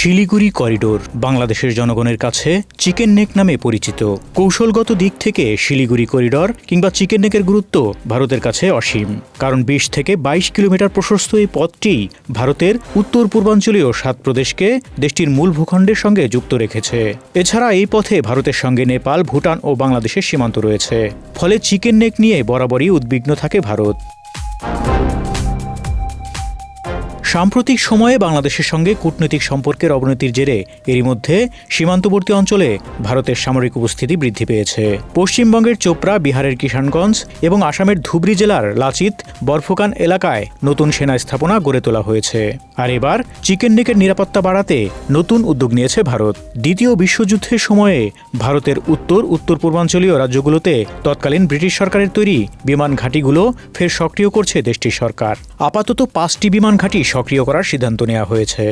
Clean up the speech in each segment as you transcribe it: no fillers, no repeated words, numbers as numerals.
Siliguri corridor বাংলাদেশের জনগণের কাছে চিকেন নেক নামে পরিচিত। কৌশলগত দিক থেকে শিলিগুড়ি করিডোর কিংবা চিকেন নেকের গুরুত্ব ভারতের কাছে অসীম। কারণ ২০ থেকে ২২ কিলোমিটার প্রশস্ত এই পথটি ভারতের উত্তর পূর্বাঞ্চলীয় ৭ প্রদেশকে দেশটির মূল ভূখণ্ডের সঙ্গে যুক্ত রেখেছে। এছাড়া এই পথে ভারতের সঙ্গে নেপাল, ভুটান ও বাংলাদেশের সীমান্ত রয়েছে। ফলে চিকেন নেক নিয়ে বরাবরই উদ্বিগ্ন থাকে ভারত। সাম্প্রতিক সময়ে বাংলাদেশের সঙ্গে কূটনৈতিক সম্পর্কের অবনতির জেরে এরই মধ্যে সীমান্তবর্তী অঞ্চলে ভারতের সামরিক উপস্থিতি বৃদ্ধি পেয়েছে। পশ্চিমবঙ্গের চোপড়া, বিহারের কিষানগঞ্জ এবং আসামের ধুবড়ী জেলার লাচিত বরফুকান এলাকায় নতুন সেনা স্থাপনা গড়ে তোলা হয়েছে। আর এবার চিকেন নেকের নিরাপত্তা বাড়াতে নতুন উদ্যোগ নিয়েছে ভারত। দ্বিতীয় বিশ্বযুদ্ধের সময়ে ভারতের উত্তর পূর্বাঞ্চলীয় রাজ্যগুলোতে তৎকালীন ব্রিটিশ সরকারের তৈরি বিমান ঘাঁটিগুলো ফের সক্রিয় করছে দেশটির সরকার। আপাতত ৫টি বিমান ঘাঁটি সক্রিয় করার সিদ্ধান্ত নেওয়া হয়েছে।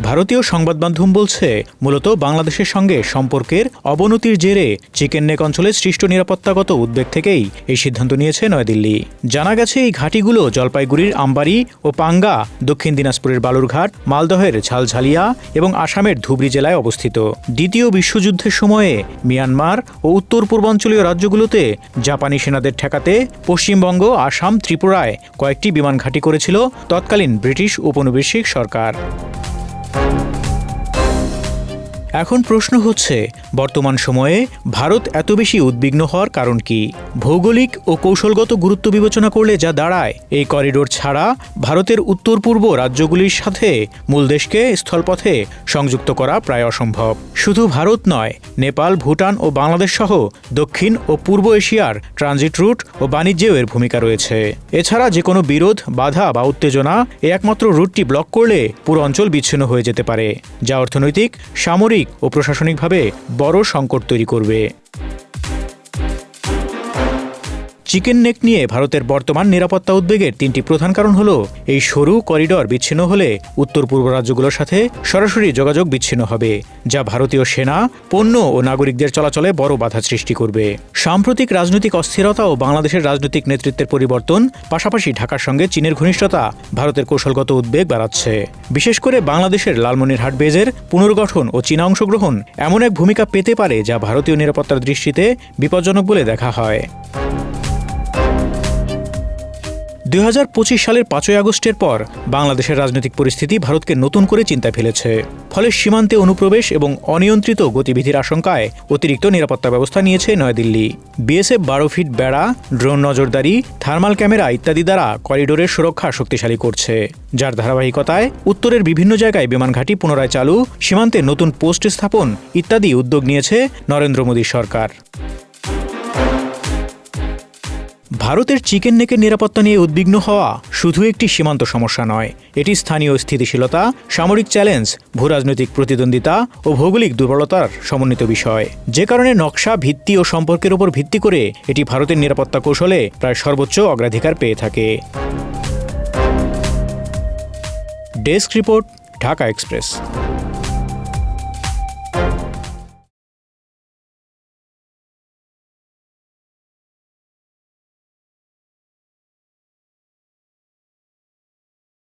ভারতীয় সংবাদ মাধ্যম বলছে, মূলত বাংলাদেশের সঙ্গে সম্পর্কের অবনতির জেরে চিকেন নেক অঞ্চলে সৃষ্ট নিরাপত্তাগত উদ্বেগ থেকেই এই সিদ্ধান্ত নিয়েছে নয়াদিল্লি। জানা গেছে, এই ঘাঁটিগুলো জলপাইগুড়ির আমবাড়ি ও পাঙ্গা, দক্ষিণ দিনাজপুরের বালুরঘাট, মালদহের ঝালঝালিয়া এবং আসামের ধুবড়ী জেলায় অবস্থিত। দ্বিতীয় বিশ্বযুদ্ধের সময়ে মিয়ানমার ও উত্তর পূর্বাঞ্চলীয় রাজ্যগুলোতে জাপানি সেনাদের ঠেকাতে পশ্চিমবঙ্গ, আসাম, ত্রিপুরায় কয়েকটি বিমান ঘাঁটি করেছিল তৎকালীন ব্রিটিশ উপনিবেশিক সরকার। এখন প্রশ্ন হচ্ছে, বর্তমান সময়ে ভারত এত বেশি উদ্বিগ্ন হওয়ার কারণ কি? ভৌগোলিক ও কৌশলগত গুরুত্ব বিবেচনা করলে যা দাঁড়ায়, এই করিডোর ছাড়া ভারতের উত্তর পূর্ব রাজ্যগুলির সাথে মূল দেশকে স্থলপথে সংযুক্ত করা প্রায় অসম্ভব। শুধু ভারত নয়, নেপাল, ভুটান ও বাংলাদেশ সহ দক্ষিণ ও পূর্ব এশিয়ার ট্রানজিট রুট ও বাণিজ্যেও এর ভূমিকা রয়েছে। এছাড়া যে কোনো বিরোধ, বাধা বা উত্তেজনা এই একমাত্র রুটটি ব্লক করলে পুরো অঞ্চল বিচ্ছিন্ন হয়ে যেতে পারে, যা অর্থনৈতিক, সামরিক ও প্রশাসনিকভাবে বড় সংকট তৈরি করবে। চিকেন নেক নিয়ে ভারতের বর্তমান নিরাপত্তা উদ্বেগের ৩টি প্রধান কারণ হল, এই সরু করিডর বিচ্ছিন্ন হলে উত্তর পূর্ব রাজ্যগুলোর সাথে সরাসরি যোগাযোগ বিচ্ছিন্ন হবে, যা ভারতীয় সেনা, পণ্য ও নাগরিকদের চলাচলে বড় বাধা সৃষ্টি করবে। সাম্প্রতিক রাজনৈতিক অস্থিরতা ও বাংলাদেশের রাজনৈতিক নেতৃত্বের পরিবর্তন, পাশাপাশি ঢাকার সঙ্গে চীনের ঘনিষ্ঠতা ভারতের কৌশলগত উদ্বেগ বাড়াচ্ছে। বিশেষ করে বাংলাদেশের লালমনিরহাট বেজের পুনর্গঠন ও চীনা অংশগ্রহণ এমন এক ভূমিকা পেতে পারে যা ভারতীয় নিরাপত্তার দৃষ্টিতে বিপজ্জনক বলে দেখা হয়। ২০২৫ সালের ৫ই আগস্টের পর বাংলাদেশের রাজনৈতিক পরিস্থিতি ভারতকে নতুন করে চিন্তায় ফেলেছে। ফলে সীমান্তে অনুপ্রবেশ এবং অনিয়ন্ত্রিত গতিবিধির আশঙ্কায় অতিরিক্ত নিরাপত্তা ব্যবস্থা নিয়েছে নয়াদিল্লি। বিএসএফ ১২ ফিট বেড়া, ড্রোন নজরদারি, থার্মাল ক্যামেরা ইত্যাদি দ্বারা করিডোরের সুরক্ষা শক্তিশালী করছে, যার ধারাবাহিকতায় উত্তরের বিভিন্ন জায়গায় বিমান ঘাঁটি পুনরায় চালু, সীমান্তে নতুন পোস্ট স্থাপন ইত্যাদি উদ্যোগ নিয়েছে নরেন্দ্র মোদী সরকার। ভারতের চিকেন নেকের নিরাপত্তা নিয়ে উদ্বিগ্ন হওয়া শুধু একটি সীমান্ত সমস্যা নয়, এটি স্থানীয় স্থিতিশীলতা, সামরিক চ্যালেঞ্জ, ভূরাজনৈতিক প্রতিদ্বন্দ্বিতা ও ভৌগোলিক দুর্বলতার সমন্বিত বিষয়। যে কারণে নকশা, ভিত্তি ও সম্পর্কের উপর ভিত্তি করে এটি ভারতের নিরাপত্তা কৌশলে প্রায় সর্বোচ্চ অগ্রাধিকার পেয়ে থাকে। Desk report, Dhaka express.